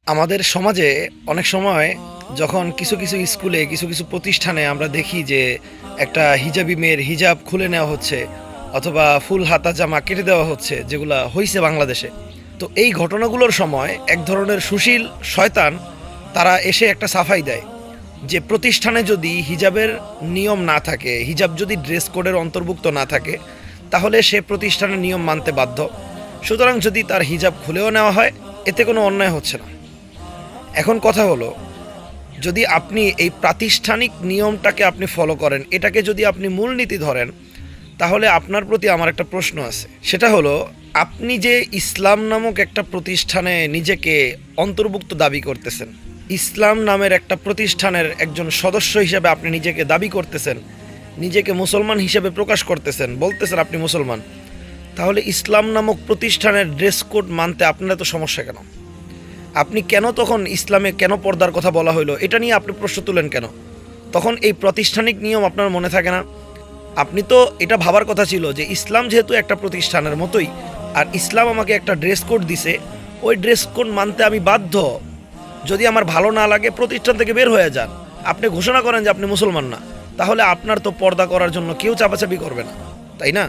আমাদের সমাজে অনেক সময় যখন কিছু কিছু স্কুলে কিছু কিছু প্রতিষ্ঠানে আমরা দেখি যে একটা হিজাবি মেয়ের হিজাব খুলে নেওয়া হচ্ছে অথবা ফুল হাতা জামা কেটে দেওয়া হচ্ছে, যেগুলা হয়েছে বাংলাদেশে। তো এই ঘটনাগুলোর সময় এক ধরনের সুশীল শয়তান তারা এসে একটা সাফাই দেয় যে প্রতিষ্ঠানে যদি হিজাবের নিয়ম না থাকে, হিজাব যদি ড্রেস কোডের অন্তর্ভুক্ত না থাকে, তাহলে সে প্রতিষ্ঠানের নিয়ম মানতে বাধ্য। সুতরাং যদি তার হিজাব খুলেও নেওয়া হয়, এতে কোনো অন্যায় হচ্ছে না। এখন কথা হলো, যদি আপনি এই প্রাতিষ্ঠানিক নিয়মটাকে আপনি ফলো করেন, এটাকে যদি আপনি মূলনীতি ধরেন, তাহলে আপনার প্রতি আমার একটা প্রশ্ন আছে। সেটা হলো, আপনি যে ইসলাম নামক একটা প্রতিষ্ঠানে নিজেকে অন্তর্ভুক্ত দাবি করতেছেন, ইসলাম নামের একটা প্রতিষ্ঠানের একজন সদস্য হিসেবে আপনি নিজেকে দাবি করতেছেন, নিজেকে মুসলমান হিসেবে প্রকাশ করতেছেন, বলতেছেন আপনি মুসলমান, তাহলে ইসলাম নামক প্রতিষ্ঠানের ড্রেস কোড মানতে আপনার এত সমস্যা কেন? আপনি কেন তখন ইসলামে কেন পর্দার কথা বলা হইলো এটা নিয়ে আপনি প্রশ্ন তুলেন কেন? তখন এই প্রাতিষ্ঠানিক নিয়ম আপনার মনে থাকে না? আপনি তো এটা ভাবার কথা ছিল যে ইসলাম যেহেতু একটা প্রতিষ্ঠানের মতোই, আর ইসলাম আমাকে একটা ড্রেস কোড দিছে, ওই ড্রেস কোড মানতে আমি বাধ্য। যদি আমার ভালো না লাগে প্রতিষ্ঠান থেকে বের হয়ে যান, আপনি ঘোষণা করেন যে আপনি মুসলমান না, তাহলে আপনার তো পর্দা করার জন্য কেউ চাপাচাপি করবে না, তাই না?